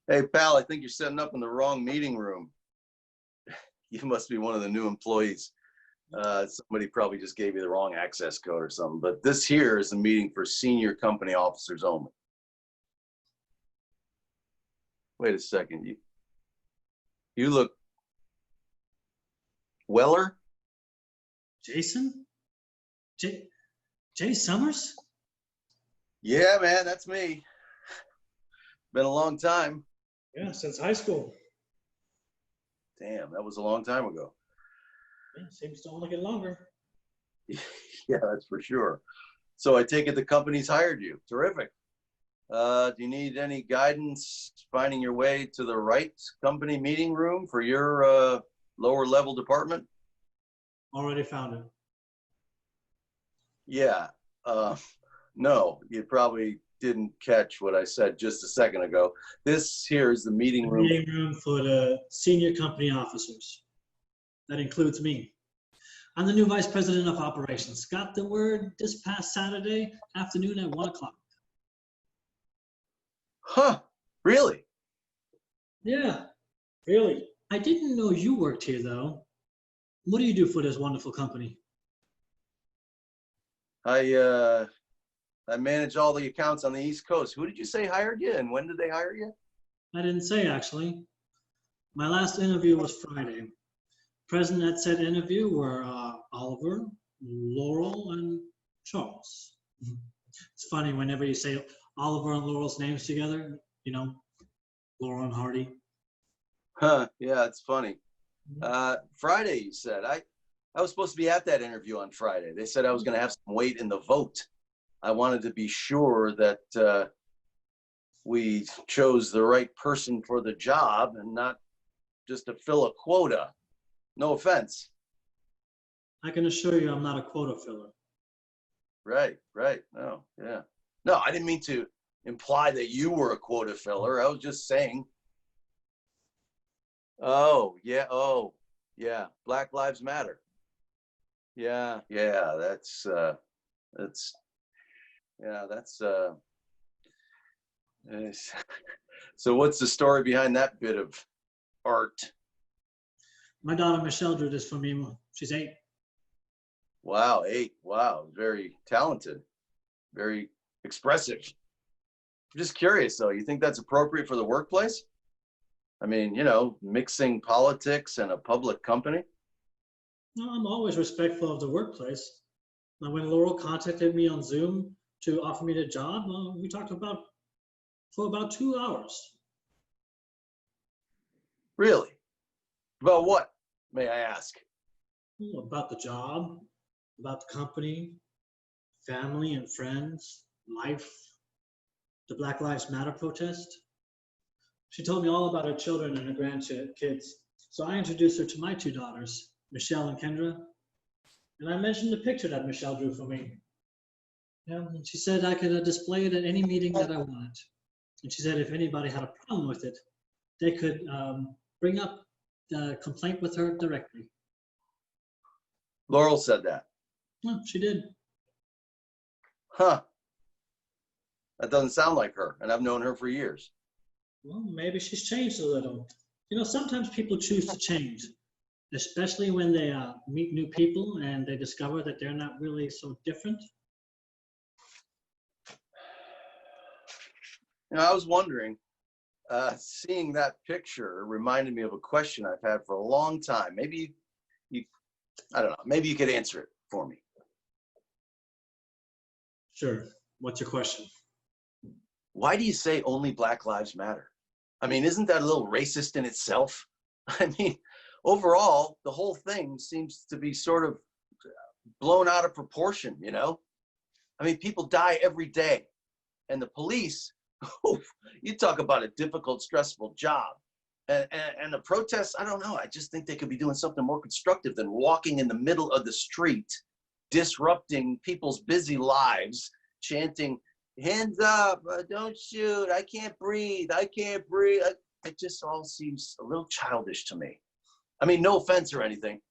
Hey, pal, I think you're setting up in the wrong meeting room. You must be one of the new employees. Somebody probably just gave you the wrong access code or something. But this here is a meeting for senior company officers only. Wait a second. You look... Weller? Jason? Jay Sommers? Yeah, man, that's me. Been a long time. Yeah, since high school. Damn, that was a long time ago. Yeah, seems to only get longer. Yeah, that's for sure. So I take it the company's hired you. Terrific. Do you need any guidance finding your way to the right company meeting room for your lower level department? Already found it. Yeah. No, you probably didn't catch what I said just a second ago. This here is the meeting room. Meeting room for the senior company officers. That includes me. I'm the new vice president of operations. Got the word this past Saturday afternoon at 1 o'clock. Huh, really? Yeah, really. I didn't know you worked here though. What do you do for this wonderful company? I manage all the accounts on the East Coast. Who did you say hired you, and when did they hire you? I didn't say actually. My last interview was Friday. Present at said interview were Oliver, Laurel, and Charles. It's funny whenever you say Oliver and Laurel's names together, you know, Laurel and Hardy. Huh, yeah, it's funny. Friday, you said. I was supposed to be at that interview on Friday. They said I was going to have some weight in the vote. I wanted to be sure that we chose the right person for the job and not just to fill a quota. No offense. I can assure you I'm not a quota filler. Right. No, yeah. No, I didn't mean to imply that you were a quota filler. I was just saying. Oh, yeah. Black Lives Matter. Yeah. That's so what's the story behind that bit of art? My daughter Michelle drew this for me. She's 8. Wow, 8. Wow, very talented, very expressive. I'm just curious though, you think that's appropriate for the workplace? I mean, you know, mixing politics and a public company? No, I'm always respectful of the workplace. Now, when Laurel contacted me on Zoom to offer me the job, we talked for about 2 hours. Really? About what, may I ask? About the job, about the company, family and friends, life, the Black Lives Matter protest. She told me all about her children and her grandkids. So I introduced her to my 2 daughters, Michelle and Kendra. And I mentioned the picture that Michelle drew for me. Yeah, and she said I could display it at any meeting that I wanted. And she said if anybody had a problem with it, they could bring up the complaint with her directly. Laurel said that. Well, she did. Huh. That doesn't sound like her, and I've known her for years. Well, maybe she's changed a little. You know, sometimes people choose to change, especially when they meet new people and they discover that they're not really so different. You know, I was wondering, seeing that picture reminded me of a question I've had for a long time. Maybe I don't know, maybe you could answer it for me. Sure. What's your question? Why do you say only Black Lives Matter? I mean, isn't that a little racist in itself? I mean, overall, the whole thing seems to be sort of blown out of proportion, you know? I mean, people die every day. And the police, you talk about a difficult, stressful job. And the protests, I don't know. I just think they could be doing something more constructive than walking in the middle of the street, disrupting people's busy lives, chanting, hands up, don't shoot, I can't breathe, I can't breathe. It just all seems a little childish to me. I mean, no offense or anything.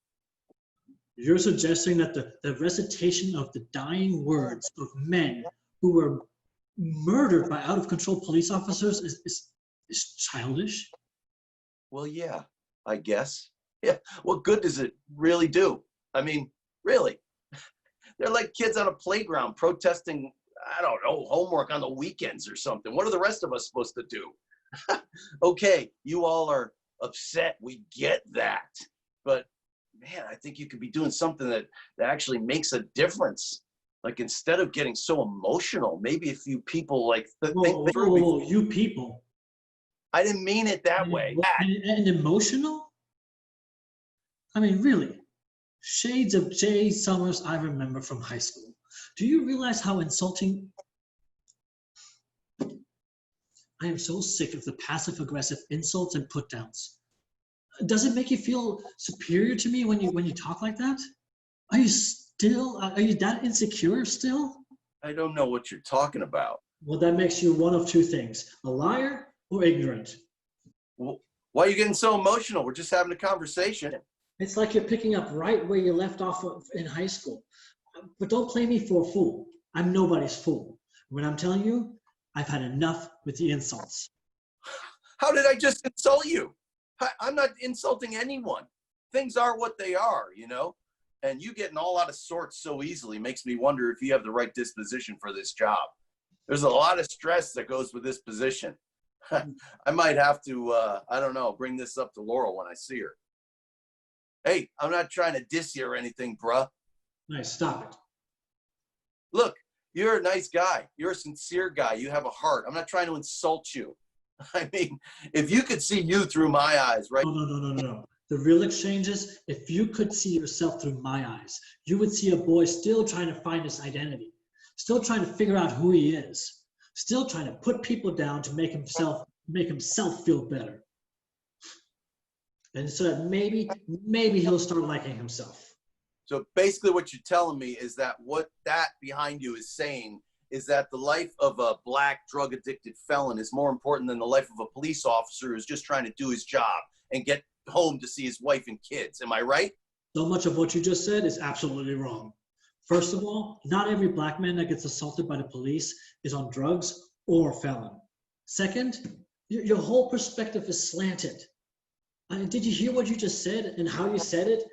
You're suggesting that the recitation of the dying words of men who were murdered by out-of-control police officers is is childish. Well, yeah, I guess. Yeah. What good does it really do? I mean, really? They're like kids on a playground protesting, I don't know, homework on the weekends or something. What are the rest of us supposed to do? Okay, you all are upset. We get that. But man, I think you could be doing something that actually makes a difference. Like instead of getting so emotional, maybe a few people like think through. Whoa, you people. I didn't mean it that way. And emotional? I mean, really. Shades of Jay Sommers I remember from high school. Do you realize how insulting? I am so sick of the passive-aggressive insults and put-downs. Does it make you feel superior to me when you talk like that? Are you that insecure still? I don't know what you're talking about. Well, that makes you one of two things, a liar or ignorant. Well, why are you getting so emotional? We're just having a conversation. It's like you're picking up right where you left off in high school. But don't play me for a fool. I'm nobody's fool. When I'm telling you, I've had enough with the insults. How did I just insult you? I'm not insulting anyone. Things are what they are, you know? And you getting all out of sorts so easily makes me wonder if you have the right disposition for this job. There's a lot of stress that goes with this position. I might have to, I don't know, bring this up to Laurel when I see her. Hey, I'm not trying to diss you or anything, bruh. Nice, stop it. Look, you're a nice guy. You're a sincere guy. You have a heart. I'm not trying to insult you. I mean, if you could see you through my eyes, right? No. The real exchange is, if you could see yourself through my eyes, you would see a boy still trying to find his identity, still trying to figure out who he is, still trying to put people down to make himself feel better. And so that maybe he'll start liking himself. So basically what you're telling me is that what that behind you is saying is that the life of a black drug-addicted felon is more important than the life of a police officer who's just trying to do his job and get home to see his wife and kids. Am I right? So much of what you just said is absolutely wrong. First of all, not every black man that gets assaulted by the police is on drugs or a felon. Second, your whole perspective is slanted. I mean, did you hear what you just said and how you said it?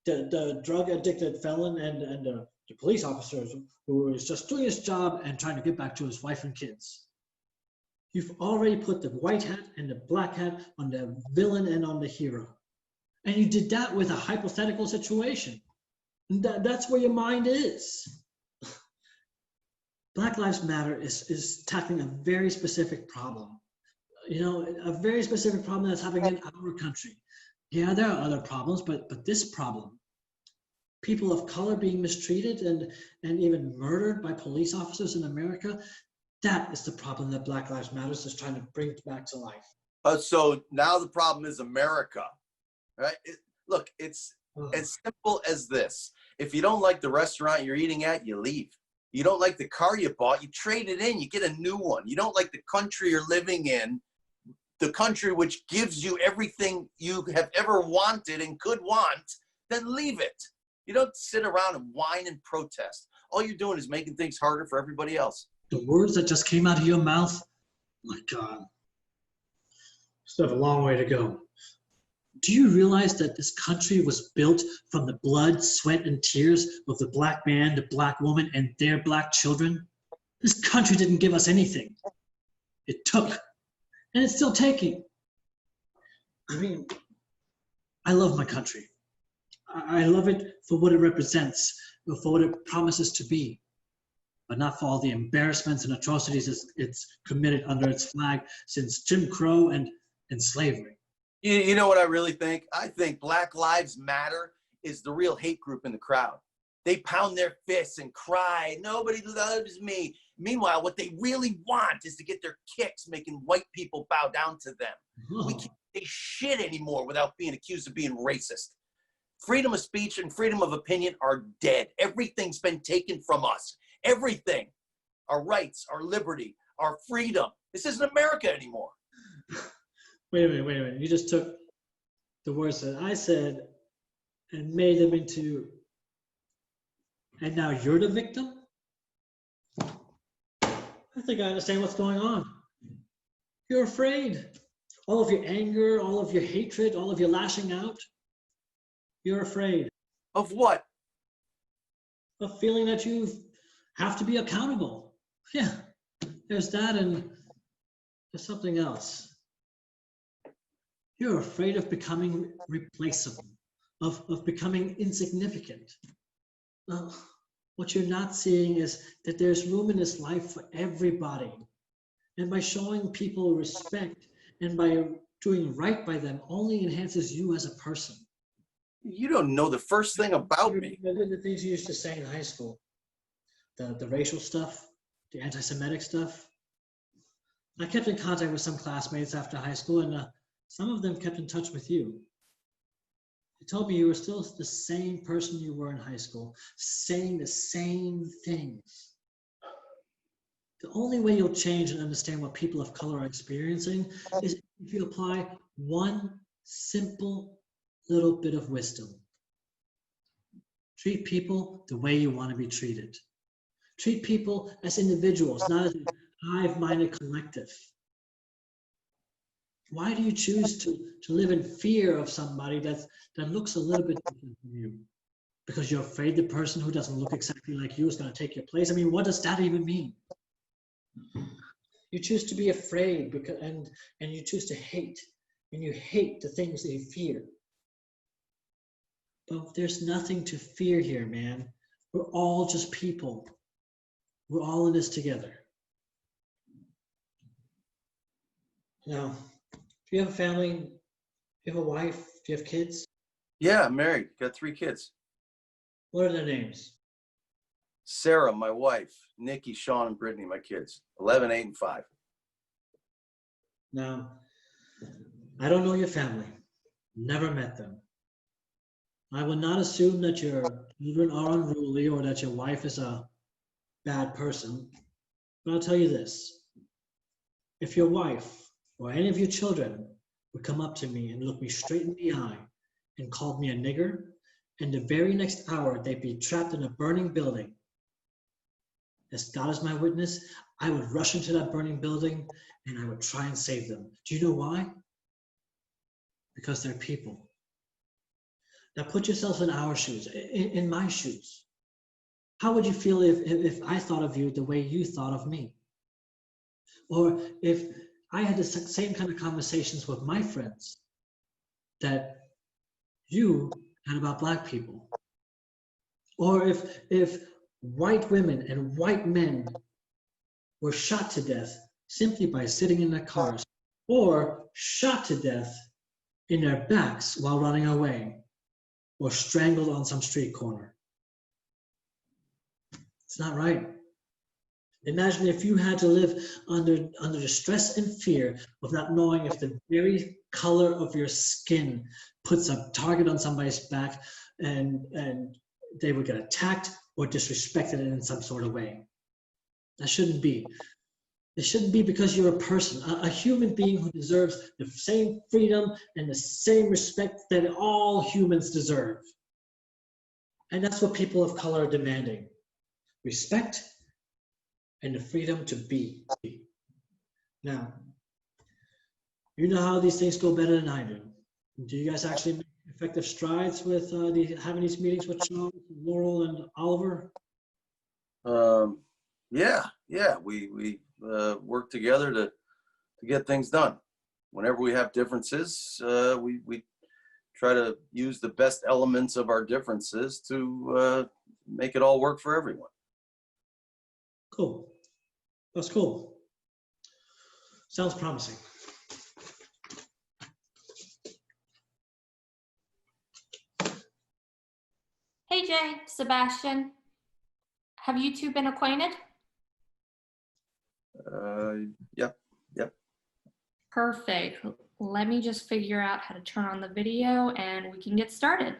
The drug-addicted felon and the police officer who is just doing his job and trying to get back to his wife and kids. You've already put the white hat and the black hat on the villain and on the hero. And you did that with a hypothetical situation. That's where your mind is. Black Lives Matter is tackling a very specific problem. You know, a very specific problem that's happening in our country. Yeah, there are other problems, but this problem, people of color being mistreated and even murdered by police officers in America, that is the problem that Black Lives Matter is trying to bring back to life. So now the problem is America, right? Look, it's as simple as this. If you don't like the restaurant you're eating at, you leave. You don't like the car you bought, you trade it in, you get a new one. You don't like the country you're living in, the country which gives you everything you have ever wanted and could want, then leave it. You don't sit around and whine and protest. All you're doing is making things harder for everybody else. The words that just came out of your mouth, my God, still have a long way to go. Do you realize that this country was built from the blood, sweat, and tears of the black man, the black woman, and their black children? This country didn't give us anything. It took, and it's still taking. I mean, I love my country. I love it for what it represents, for what it promises to be, but not for all the embarrassments and atrocities it's committed under its flag since Jim Crow and slavery. You know what I really think? I think Black Lives Matter is the real hate group in the crowd. They pound their fists and cry, nobody loves me. Meanwhile, what they really want is to get their kicks making white people bow down to them. Oh. We can't say shit anymore without being accused of being racist. Freedom of speech and freedom of opinion are dead. Everything's been taken from us. Everything. Our rights, our liberty, our freedom. This isn't America anymore. Wait a minute. You just took the words that I said and made them into, and now you're the victim? I think I understand what's going on. You're afraid. all of your anger, all of your hatred, all of your lashing out, you're afraid Of what? of feeling that you have to be accountable. Yeah, there's that, and there's something else. You're afraid of becoming replaceable, of becoming insignificant. Well, what you're not seeing is that there's room in this life for everybody. And by showing people respect and by doing right by them only enhances you as a person. You don't know the first thing about me. Remember the things you used to say in high school? The racial stuff, the anti-Semitic stuff. I kept in contact with some classmates after high school, and some of them kept in touch with you. They told me you were still the same person you were in high school, saying the same things. The only way you'll change and understand what people of color are experiencing is if you apply one simple little bit of wisdom. Treat people the way you want to be treated. Treat people as individuals, not as a hive-minded collective. Why do you choose to live in fear of somebody that looks a little bit different from you? Because you're afraid the person who doesn't look exactly like you is going to take your place? I mean, what does that even mean? You choose to be afraid because, and you choose to hate, and you hate the things that you fear. But there's nothing to fear here, man. We're all just people. We're all in this together. Now, do you have a family? Do you have a wife? Do you have kids? Yeah, I'm married. Got 3 kids. What are their names? Sarah, my wife. Nikki, Sean, and Brittany, my kids. 11, 8, and 5. Now, I don't know your family. Never met them. I will not assume that your children are unruly or that your wife is a bad person. But I'll tell you this. If your wife or any of your children would come up to me and look me straight in the eye and called me a nigger, and the very next hour they'd be trapped in a burning building, as God is my witness, I would rush into that burning building and I would try and save them. Do you know why? Because they're people. Now put yourself in our shoes, in my shoes. How would you feel if I thought of you the way you thought of me? Or if I had the same kind of conversations with my friends that you had about Black people? Or if white women and white men were shot to death simply by sitting in their cars, or shot to death in their backs while running away, or strangled on some street corner? It's not right. Imagine if you had to live under the stress and fear of not knowing if the very color of your skin puts a target on somebody's back and they would get attacked or disrespected in some sort of way. That shouldn't be. It shouldn't be because you're a person, a human being who deserves the same freedom and the same respect that all humans deserve. And that's what people of color are demanding. Respect and the freedom to be. Now, you know how these things go better than I do. Do you guys actually make effective strides with having these meetings with Charles, Laurel, and Oliver? Yeah. We work together to get things done. Whenever we have differences, we try to use the best elements of our differences to make it all work for everyone. Cool. That's cool. Sounds promising. Hey Jay, Sebastian. Have you two been acquainted? Yep. Perfect. Let me just figure out how to turn on the video and we can get started.